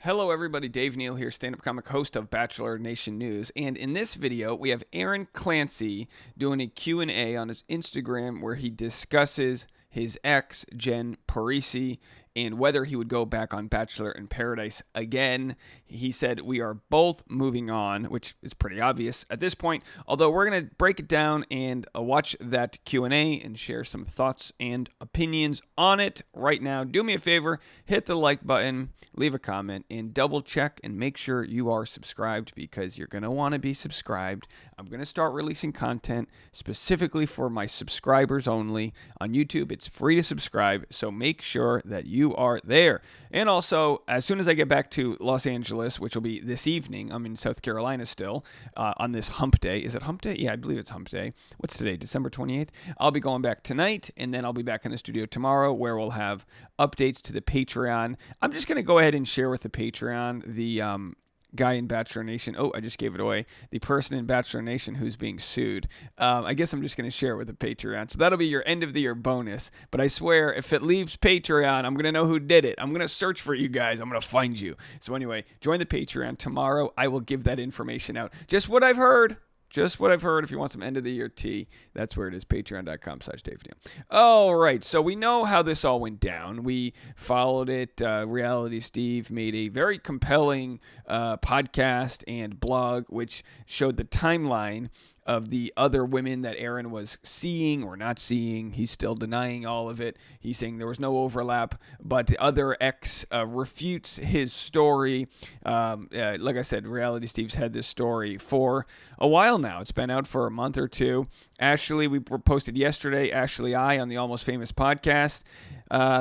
Hello everybody, Dave Neal here, stand-up comic host of Bachelor Nation News, and in this video we have Aaron Clancy doing a Q&A on his Instagram where he discusses his ex, Jen Parisi, and whether he would go back on Bachelor in Paradise again. He said we are both moving on, which is pretty obvious at this point, although we're going to break it down and watch that Q&A and share some thoughts and opinions on it right now. Do me a favor, hit the like button, leave a comment, and double check and make sure you are subscribed because you're going to want to be subscribed. I'm going to start releasing content specifically for my subscribers only. On YouTube, it's free to subscribe, so make sure that you are there. And also, as soon as I get back to Los Angeles, which will be this evening, I'm in South Carolina still, on this hump day. Is it hump day? Yeah, I believe it's hump day. What's today? December 28th? I'll be going back tonight, and then I'll be back in the studio tomorrow where we'll have updates to the Patreon. I'm just going to go ahead and share with the Patreon the guy in Bachelor Nation. Oh, I just gave it away. The person in Bachelor Nation who's being sued. I guess I'm just going to share it with the Patreon. So that'll be your end of the year bonus. But I swear, if it leaves Patreon, I'm going to know who did it. I'm going to search for you guys. I'm going to find you. So anyway, join the Patreon. Tomorrow, I will give that information out. Just what I've heard. Just what I've heard. If you want some end of the year tea, that's where it is. Patreon.com/Dave Neal. All right. So we know how this all went down. We followed it. Reality Steve made a very compelling podcast and blog, which showed the timeline of the other women that Aaron was seeing or not seeing. He's still denying all of it. He's saying there was no overlap, but the other ex refutes his story. Like I said, Reality Steve's had this story for a while now. It's been out for a month or two. Ashley, we posted yesterday, Ashley I on the Almost Famous podcast,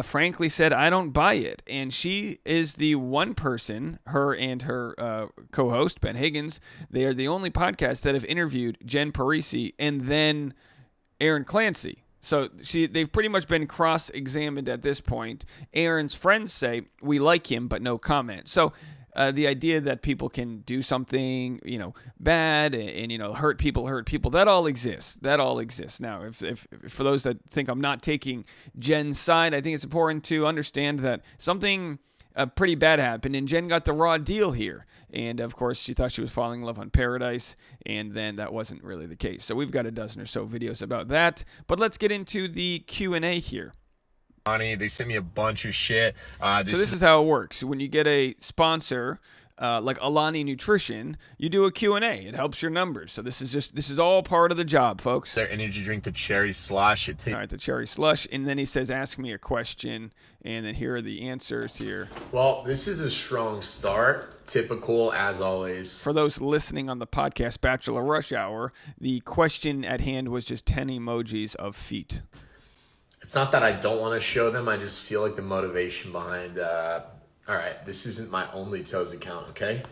frankly said, I don't buy it. And she is the one person, her and her co-host, Ben Higgins, they are the only podcast that have interviewed Jen Parisi and then Aaron Clancy. So they've pretty much been cross-examined at this point. Aaron's friends say, we like him, but no comment. So the idea that people can do something, bad and hurt people, that all exists. That all exists. Now, if for those that think I'm not taking Jen's side, I think it's important to understand that something pretty bad happened, and Jen got the raw deal here. And, of course, she thought she was falling in love on Paradise, and then that wasn't really the case. So we've got a dozen or so videos about that. But let's get into the Q&A here. They sent me a bunch of shit. So this is how it works. When you get a sponsor, like Alani Nutrition, you do a Q&A. It helps your numbers. So this is all part of the job, folks. Their energy drink, the cherry slush. All right, the cherry slush. And then he says, ask me a question. And then here are the answers here. Well, this is a strong start. Typical, as always. For those listening on the podcast Bachelor Rush Hour, the question at hand was just 10 emojis of feet. It's not that I don't want to show them. I just feel like the motivation behind... all right, this isn't my only toes account, okay?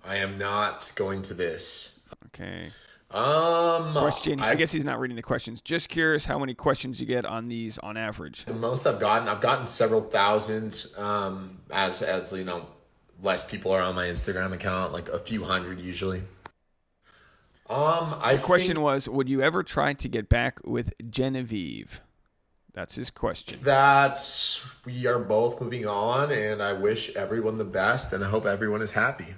I am not going to this. Okay. Question. I guess he's not reading the questions. Just curious how many questions you get on these on average. The most I've gotten several thousand. As less people are on my Instagram account, like a few hundred usually. The question was, would you ever try to get back with Genevieve? That's his question. We are both moving on, and I wish everyone the best, and I hope everyone is happy.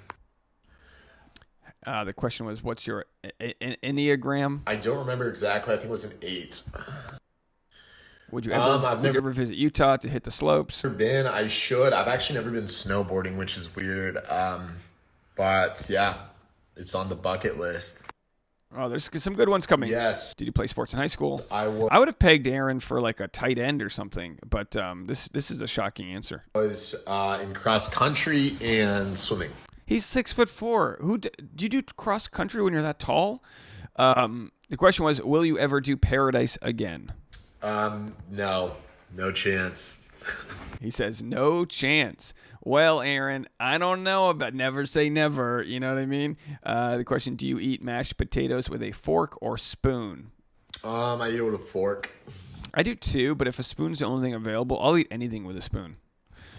The question was, what's your Enneagram? I don't remember exactly. I think it was an 8. Would you ever visit Utah to hit the slopes? I've never been. I should. I've actually never been snowboarding, which is weird. But yeah, it's on the bucket list. Oh, there's some good ones coming. Yes. Did you play sports in high school? I would have pegged Aaron for like a tight end or something, but this is a shocking answer. Was in cross country and swimming. He's 6'4". Do you do cross country when you're that tall? The question was, will you ever do Paradise again? No chance. He says, no chance. Well, Aaron, I don't know about never say never. You know what I mean? The question, do you eat mashed potatoes with a fork or spoon? I eat it with a fork. I do too, but if a spoon's the only thing available, I'll eat anything with a spoon.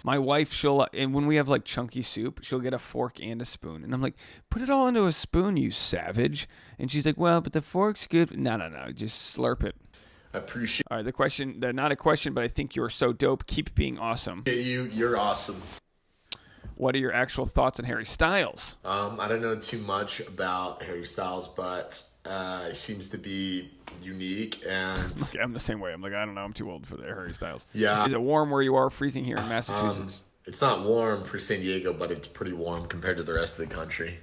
My wife, and when we have like chunky soup, she'll get a fork and a spoon. And I'm like, put it all into a spoon, you savage. And she's like, well, but the fork's good. No, just slurp it. I appreciate. All right, the question, not a question, but I think you're so dope. Keep being awesome. You're awesome. What are your actual thoughts on Harry Styles? I don't know too much about Harry Styles, but he seems to be unique and Okay, I'm the same way. I'm like, I don't know. I'm too old for the Harry Styles. yeah. Is it warm where you are? Freezing here in Massachusetts. It's not warm for San Diego, but it's pretty warm compared to the rest of the country.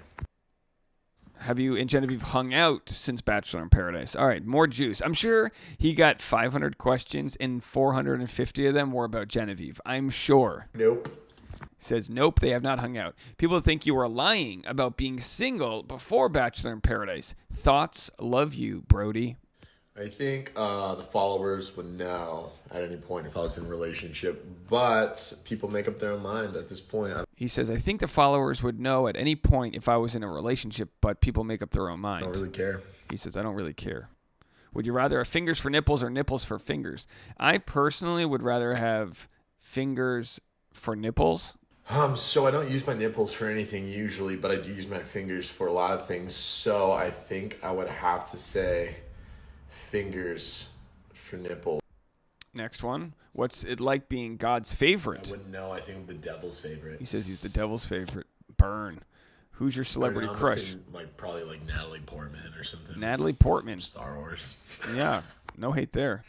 Have you and Genevieve hung out since Bachelor in Paradise? All right, more juice. I'm sure he got 500 questions and 450 of them were about Genevieve. I'm sure. Nope. He says, nope, they have not hung out. People think you were lying about being single before Bachelor in Paradise. Thoughts? Love you, Brody. I think the followers would know at any point if I was in a relationship, but people make up their own mind at this point. He says, I think the followers would know at any point if I was in a relationship, but people make up their own mind. I don't really care. He says, I don't really care. Would you rather have fingers for nipples or nipples for fingers? I personally would rather have fingers for nipples. So I don't use my nipples for anything usually, but I do use my fingers for a lot of things. So I think I would have to say fingers for nipple. Next one. What's it like being God's favorite? I wouldn't know. I think I'm the devil's favorite. He says he's the devil's favorite. Burn. Who's your celebrity crush? Probably like Natalie Portman or something. Natalie Portman. Star Wars. Yeah. No hate there.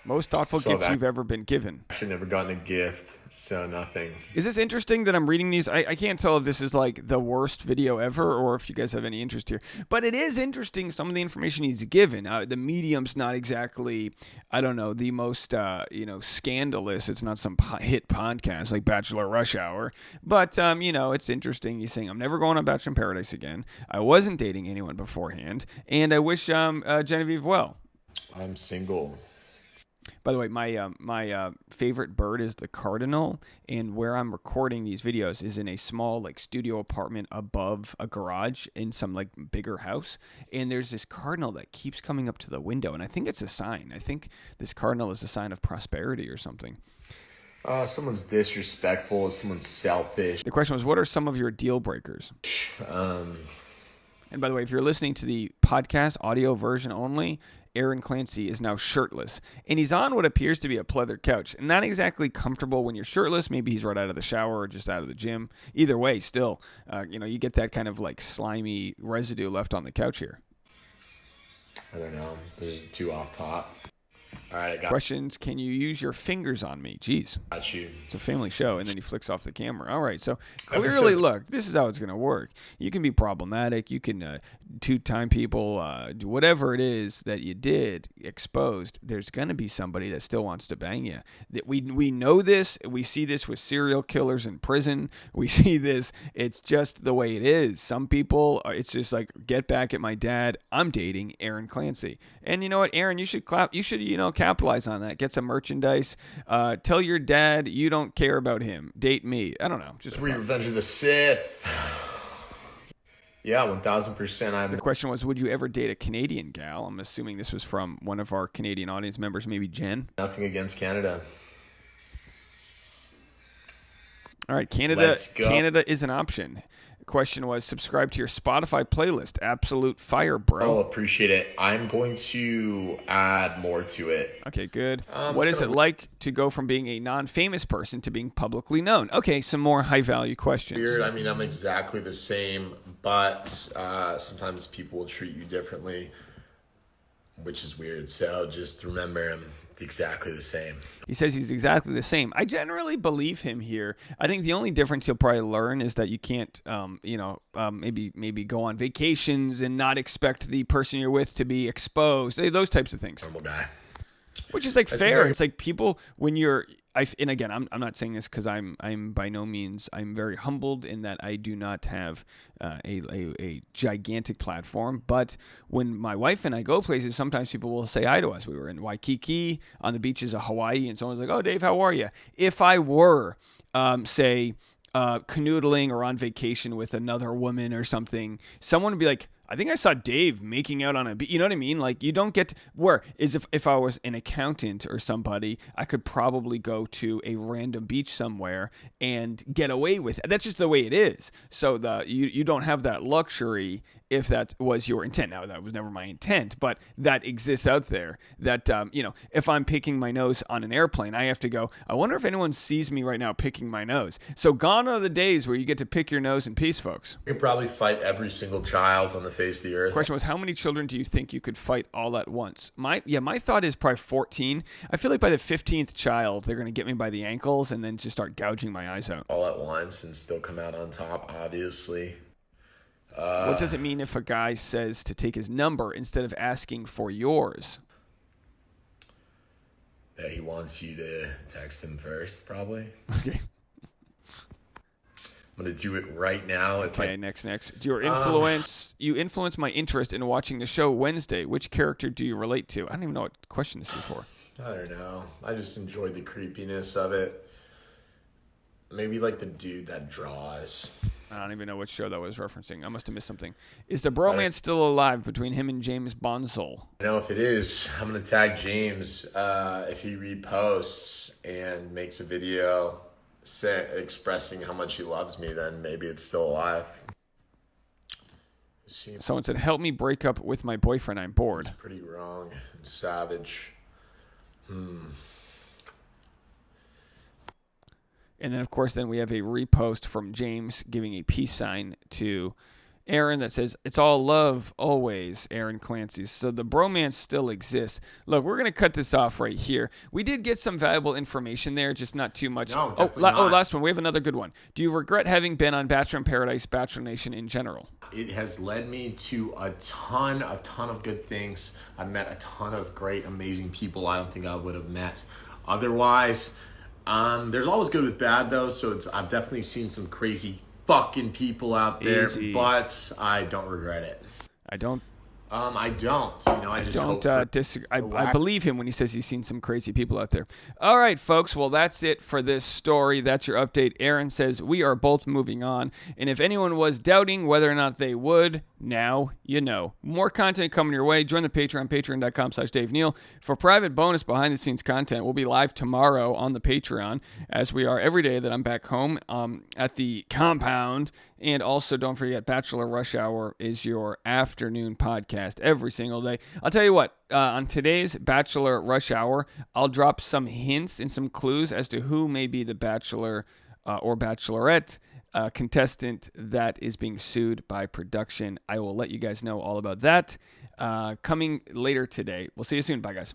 Most thoughtful gift you've ever been given. I should never gotten a gift, so nothing. Is this interesting that I'm reading these? I can't tell if this is like the worst video ever or if you guys have any interest here. But it is interesting, some of the information he's given. The medium's not exactly, I don't know, the most, scandalous. It's not some hit podcast like Bachelor Rush Hour. But, it's interesting. He's saying, I'm never going on Bachelor in Paradise again. I wasn't dating anyone beforehand. And I wish Genevieve well. I'm single. By the way, my favorite bird is the cardinal, and where I'm recording these videos is in a small like studio apartment above a garage in some like bigger house, and there's this cardinal that keeps coming up to the window, and I think it's a sign. I think this cardinal is a sign of prosperity or something. Someone's disrespectful, someone's selfish. The question was, what are some of your deal breakers? And by the way, if you're listening to the podcast audio version only, Aaron Clancy is now shirtless, and he's on what appears to be a pleather couch. And not exactly comfortable when you're shirtless. Maybe he's right out of the shower or just out of the gym. Either way, still, you get that kind of like slimy residue left on the couch here. I don't know. There's two off top. All right, I got questions. Can you use your fingers on me? Jeez. Got you. It's a family show, and then he flicks off the camera. All right, so clearly, look, this is how it's going to work. You can be problematic. You can two-time people, do whatever it is that you did, exposed. There's going to be somebody that still wants to bang you. We know this. We see this with serial killers in prison. We see this. It's just the way it is. Some people, it's just like, get back at my dad. I'm dating Aaron Clancy. And you know what, Aaron, you should clap. You should, capitalize on that. Get some merchandise. Tell your dad you don't care about him. Date me. I don't know. Just Revenge of the Sith. Yeah, 1,000%. The question was, would you ever date a Canadian gal? I'm assuming this was from one of our Canadian audience members, maybe Jen. Nothing against Canada. All right, Canada is an option. The question was, subscribe to your Spotify playlist. Absolute fire, bro. Oh, appreciate it. I'm going to add more to it. Okay, good. What is it like to go from being a non-famous person to being publicly known? Okay, some more high-value questions. Weird. I mean, I'm exactly the same, but sometimes people will treat you differently, which is weird. So just remember, I'm exactly the same. He says he's exactly the same. I generally believe him here. I think the only difference he'll probably learn is that you can't, maybe go on vacations and not expect the person you're with to be exposed. Those types of things. Normal guy. Which is like fair. It's like people when you're. And again, I'm not saying this because I'm by no means, I'm very humbled in that I do not have a gigantic platform. But when my wife and I go places, sometimes people will say hi to us. We were in Waikiki on the beaches of Hawaii, and someone's like, "Oh, Dave, how are you?" If I were, canoodling or on vacation with another woman or something, someone would be like, I think I saw Dave making out on a beach. You know what I mean? Like, you don't get where is if I was an accountant or somebody, I could probably go to a random beach somewhere and get away with it. That's just the way it is. So you don't have that luxury if that was your intent. Now, that was never my intent, but that exists out there. That if I'm picking my nose on an airplane, I have to go, I wonder if anyone sees me right now picking my nose. So gone are the days where you get to pick your nose in peace, folks. You could probably fight every single child on the face of the earth. Question was, how many children do you think you could fight all at once? My thought is probably 14. I feel like by the 15th child, they're going to get me by the ankles and then just start gouging my eyes out. All at once and still come out on top, obviously. What does it mean if a guy says to take his number instead of asking for yours? That he wants you to text him first, probably. Okay. I'm going to do it right now. Okay, next. You influence my interest in watching the show Wednesday. Which character do you relate to? I don't even know what question this is for. I don't know. I just enjoyed the creepiness of it. Maybe like the dude that draws. I don't even know what show that was referencing. I must have missed something. Is the bromance still alive between him and James Bonsall? I know if it is, I'm going to tag James if he reposts and makes a video expressing how much he loves me, then maybe it's still alive. Someone said, help me break up with my boyfriend. I'm bored. It's pretty wrong and savage. And then, of course, then we have a repost from James giving a peace sign to Aaron that says, it's all love always, Aaron Clancy. So the bromance still exists. Look, we're going to cut this off right here. We did get some valuable information there, just not too much. No, definitely not. Last one. We have another good one. Do you regret having been on Bachelor in Paradise, Bachelor Nation in general? It has led me to a ton of good things. I've met a ton of great, amazing people I don't think I would have met otherwise. There's always good with bad, though, so I've definitely seen some crazy fucking people out there, Easy. But I don't regret it. I don't. I don't. I just don't disagree. I believe him when he says he's seen some crazy people out there. All right, folks. Well, that's it for this story. That's your update. Aaron says we are both moving on. And if anyone was doubting whether or not they would, now you know. More content coming your way. Join the Patreon, patreon.com/Dave Neal. For private bonus behind-the-scenes content, we'll be live tomorrow on the Patreon, as we are every day that I'm back home at the compound. And also, don't forget, Bachelor Rush Hour is your afternoon podcast every single day. I'll tell you what, on today's Bachelor Rush Hour, I'll drop some hints and some clues as to who may be the Bachelor or Bachelorette contestant that is being sued by production. I will let you guys know all about that coming later today. We'll see you soon. Bye, guys.